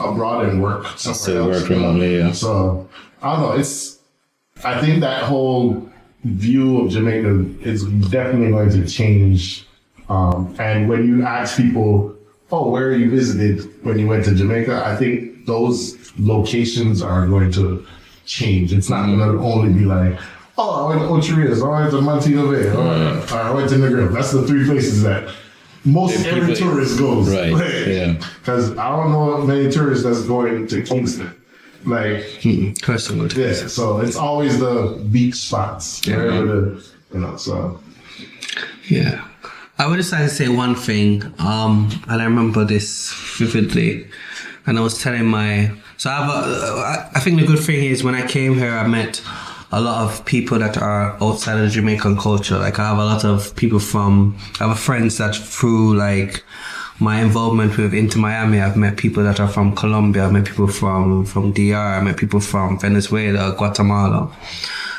abroad and work somewhere else. Work remotely, yeah. So I don't know. I think that whole view of Jamaica is definitely going to change. And when you ask people, "Oh, where you visited when you went to Jamaica?" I think those locations are going to change. It's not going to only be like, oh, I went to Ocherias, I went to Montego Bay, or I went to Negril. That's the three places that most every tourist goes. Right. Yeah. Because I don't know many tourists that's going to Kingston. Like, yeah. So it's always the beach spots. Wherever so. Yeah. I would just like to say one thing, and I remember this vividly. And I was telling I think the good thing is when I came here, I met a lot of people that are outside of the Jamaican culture. Like I have a lot of people I have friends that through like my involvement with Inter Miami, I've met people that are from Colombia, I've met people from DR, I met people from Venezuela, Guatemala.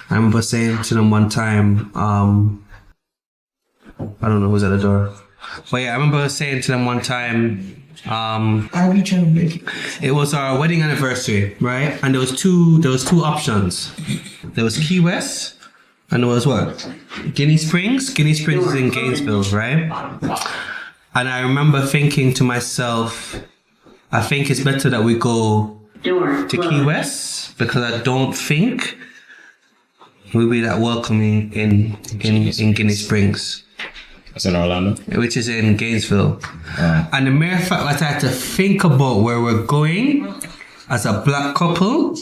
I remember saying to them one time, I don't know who's at the door. But yeah, I remember saying to them one time, it was our wedding anniversary, right? And there was two options. There was Key West and there was what? Guinea Springs? Guinea Springs is in Gainesville, right? And I remember thinking to myself, I think it's better that we go to Key West because I don't think we'll be that welcoming in Guinea Springs. It's in Orlando? Which is in Gainesville. And the mere fact that I had to think about where we're going as a black couple,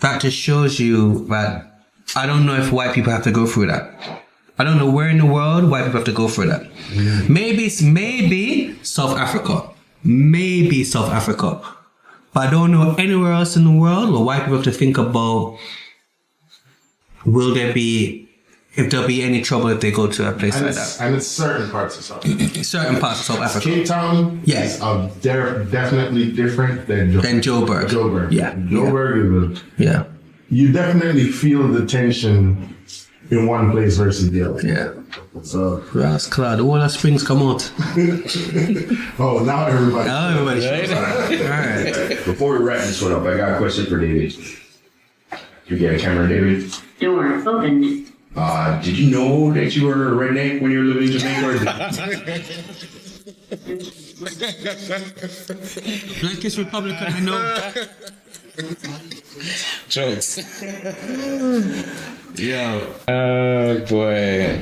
that just shows you that I don't know if white people have to go through that. I don't know where in the world white people have to go through that. Maybe South Africa. Maybe South Africa. But I don't know anywhere else in the world where white people have to think about if there'll be any trouble if they go to a place like that. And it's certain parts of South Africa. Certain parts of South Africa. Cape Town is definitely different than Joburg. Yeah. Joburg is yeah. You definitely feel the tension in one place versus the other. Yeah. So Ras Clad, all the springs come out. Oh, now everybody. Shows up. All right. Before we wrap this one up, I got a question for David. You get a camera, David? Door open. Did you know that you were a redneck when you were living in Jamaica? Blackest Republican I know. Jokes. Yeah. Oh boy.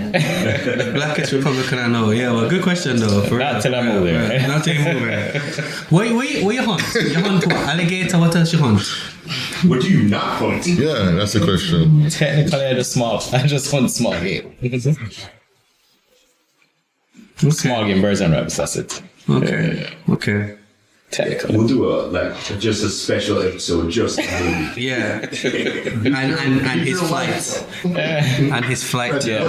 Blackest Republican I know. Yeah, well, good question though. Not till I move there. Not till you move there. What you hunt? You hunt what? Alligator? What else you hunt? What do you not hunt? Yeah, that's the question. Technically, I just hunt small game. Small game, birds and rabbits, that's it. Okay. Okay. Technically. We'll do just a special episode just on movie. Yeah. and his flight. And his flight. Yeah.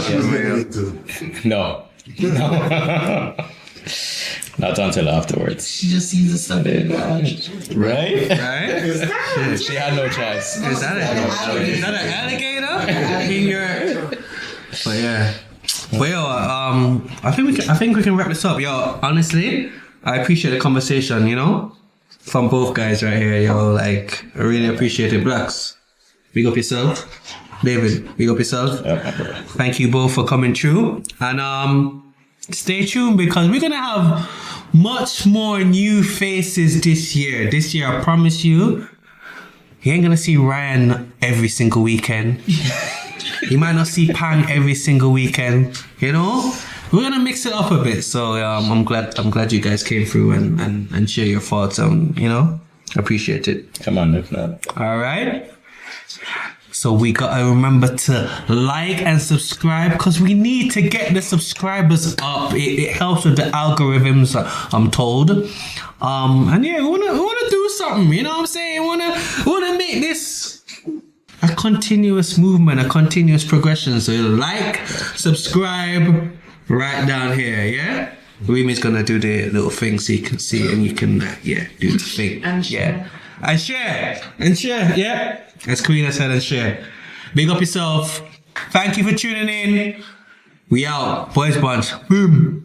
No. Not until afterwards. She just sees the stuff in the garage. Right? Right? She had no choice. Is that an alligator in your? But yeah. Well, I think we can wrap this up. Yo, honestly, I appreciate the conversation. From both guys right here. Yo, like I really appreciate it. Blacks, big up yourself. David, big up yourself. Thank you both for coming through, and stay tuned because we're gonna have much more new faces this year. This year, I promise you, you ain't gonna see Ryan every single weekend. You might not see Pang every single weekend. We're gonna mix it up a bit. So I'm glad you guys came through and share your thoughts. Appreciate it. Come on, if not. All right. So we gotta remember to like and subscribe because we need to get the subscribers up. It helps with the algorithms, I'm told. And yeah, we wanna do something. You know what I'm saying? We wanna make this a continuous movement, a continuous progression. So like, subscribe, right down here. Yeah. Remi's gonna do the little thing so you can see and you can do the thing. And share. And share. Yeah. As Karina said, and share. Big up yourself. Thank you for tuning in. We out. Boys Brunch. Boom.